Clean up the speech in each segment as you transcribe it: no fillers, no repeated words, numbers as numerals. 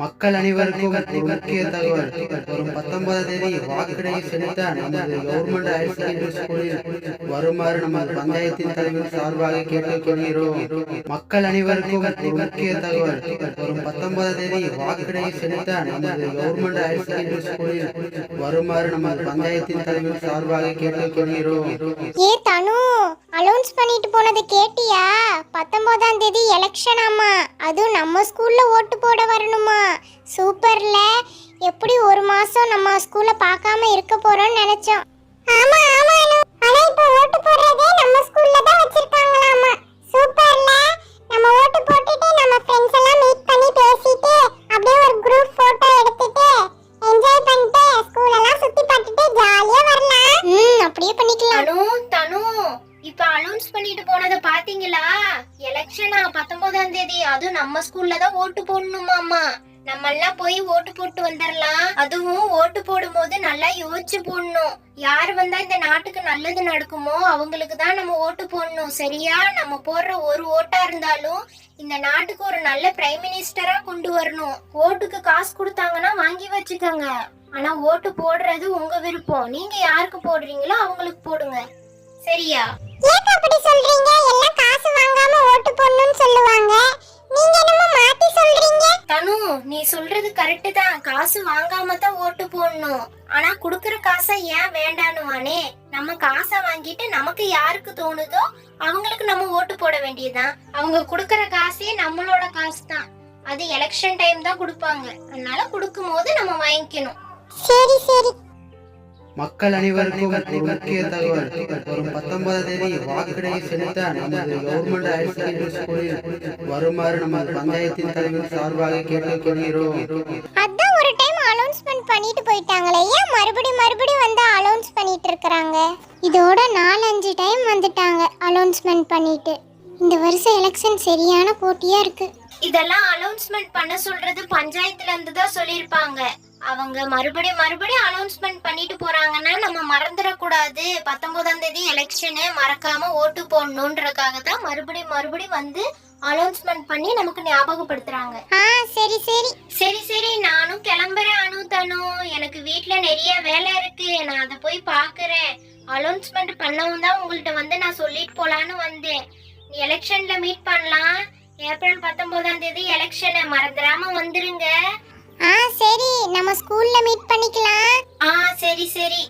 மக்கள் அனைவருக்கும் ஒரு முக்கிய தகவல். வரும் 19ஆம் தேதி வாக்கெடுப்பு செலுத்த நமது கவர்மெண்ட் ஹையர் செகண்டரி ஸ்கூலில் வருமாறு நமது பஞ்சாயத்தின் தலைவர் சார்பாக கேட்டுக்கொள்கிறோம். மக்கள் அனைவருக்கும் ஒரு முக்கிய தகவல். வரும் 19ஆம் தேதி வாக்கெடுப்பு செலுத்த நமது கவர்மெண்ட் ஹையர் செகண்டரி ஸ்கூலில் வருமாறு நமது பஞ்சாயத்தின் தலைவர் சார்பாக கேட்டுக்கொள்கிறோம். ஏ தனு, அலௌன்ஸ் பண்ணிட்டு போனதை கேட்டியா? 19ஆம் தேதி எலெக்ஷன் ஆமா, அதுவும் நம்ம ஸ்கூல்ல ஓட்டு போட வரணுமா? சூப்பர்ல. எப்படி ஒரு மாசம் நம்ம ஸ்கூல்ல பார்க்காம இருக்க போறோம்னு நினைச்சோம். ஆமா ஆமா அனு, ஆனா இப்போ ஓட்டு போடுறதே நம்ம ஸ்கூல்ல தான் வச்சிருக்காங்களாமா. சூப்பர்ல. நம்ம ஓட்டு போட்டுட்டு நம்ம ஃப்ரெண்ட்ஸ் எல்லாம் மீட் பண்ணி பேசிட்டு அப்படியே ஒரு குரூப் போட்டோ எடுத்துட்டு என்ஜாய் பண்ணிட்டு ஸ்கூல் எல்லாம் சுத்தி பார்த்துட்டு ஜாலியா வரலாம். அப்படியே பண்ணிக்கலாம். அனு தனு, இப்ப அனௌன்ஸ் பண்ணிட்டு போனத பாத்தீங்களா? எலெக்ஷனா 19ஆம் தேதி, அதுவும் நம்ம ஸ்கூல்ல தான் ஓட்டு போடணுமாமா. நம்ம எல்லாம் போய் ஓட்டு போட்டு வந்துடலாம். அதுவும் ஓட்டு போடும் போது நல்லா யோசிச்சு போடணும். யார் வந்தா இந்த நாட்டுக்கு நல்லது நடக்குமோ அவங்களுக்கு தான் நம்ம ஓட்டு போடணும். சரியா? நம்ம போடுற ஒரு ஓட்டா இருந்தாலும் இந்த நாட்டுக்கு ஒரு நல்ல பிரைம் மினிஸ்டரா கொண்டு வரணும். ஓட்டுக்கு காசு கொடுத்தாங்கன்னா வாங்கி வச்சுக்கோங்க. ஆனா ஓட்டு போடுறது உங்க விருப்பம். நீங்க யாருக்கு போடுறீங்களோ அவங்களுக்கு போடுங்க. சரியா? ஏன் அப்படி சொல்றீங்க? எல்லாம் காசு வாங்காம ஓட்டு போடணும்னு சொல்லுவாங்க. நீங்க என்னமோ மாத்தி சொல்றீங்க. தனு, நீ சொல்றது கரெக்ட் தான். காசு வாங்காம தான் ஓட்டு போடணும். ஆனா குடுக்கற காசை ஏன் வேண்டானுவானே? நம்ம காசை வாங்கிட்டு நமக்கு யாருக்கு தோணுதோ அவங்களுக்கு நம்ம ஓட்டு போட வேண்டியதுதான். அவங்க குடுக்கற காசே நம்மளோட காசு தான். அது எலெக்ஷன் டைம் தான் கொடுப்பாங்க. அதனால கொடுக்கும் போது நம்ம வாங்கிக்கணும். சரி சரி. மக்கள் அனைவருக்கும் ஒரு முக்கிய தகவல். வரும் 19ஆம் தேதி வாக்கெடுப்பு செலுத்த நமது கவர்மெண்ட் ஹையர் செகண்டரி ஸ்கூலில் வருமாறு நமது பஞ்சாயத்தின் தலைவர் சார்பாக கேட்டுக்கொள்கிறோம். அதான் ஒரு டைம் அனௌன்ஸ்மென்ட் பண்ணிட்டு போயிட்டாங்களே, ஏன் மறுபடியும் வந்து அனௌன்ஸ் பண்ணிட்டு இருக்காங்க? இதோட 4-5 டைம் வந்துட்டாங்க அனௌன்ஸ்மென்ட் பண்ணிட்டு. இந்த வருஷம் எலெக்ஷன் சரியான போட்டியா இருக்கு. இதெல்லாம் அனௌன்ஸ்மெண்ட் பண்ண சொல்றது பஞ்சாயத்துல இருந்து தான் சொல்லிருப்பாங்க. அவங்க மறுபடியும் அனௌன்ஸ்மெண்ட் பண்ணிட்டு போறாங்கன்னா நம்ம மறந்துடக்கூடாது. 19ஆம் தேதி எலெக்ஷனு, மறக்காம ஓட்டு போடணும்ன்றதுக்காக தான் மறுபடியும் வந்து அனௌன்ஸ்மெண்ட் பண்ணி நமக்கு ஞாபகப்படுத்துறாங்க. சரி சரி சரி சரி, நானும் கிளம்புறேன் அனு தனு. எனக்கு வீட்ல நிறைய வேலை இருக்கு, நான் அதை போய் பாக்குறேன். அனௌன்ஸ்மெண்ட் பண்ணவும் தான் உங்கள்ட்ட வந்து நான் சொல்லிட்டு போலான்னு வந்தேன். எலெக்ஷன்ல மீட் பண்ணலாம். ஏப்ரல் 19ஆம் தேதி எலெக்ஷனை மறந்துடாம வந்துருங்க. சரி, நம்ம ஸ்கூல்ல மீட் பண்ணிக்கலாம். சரி சரி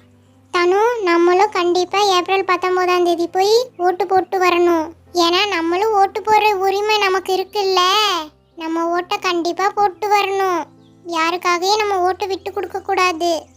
தனு, நம்மளும் கண்டிப்பா ஏப்ரல் 19ஆம் தேதி போய் ஓட்டு போட்டு வரணும். ஏன்னா நம்மளும் ஓட்டு போடுற உரிமை நமக்கு இருக்குல்ல. நம்ம ஓட்டை கண்டிப்பா போட்டு வரணும். யாருக்காகவே நம்ம ஓட்டு விட்டு கொடுக்க கூடாது.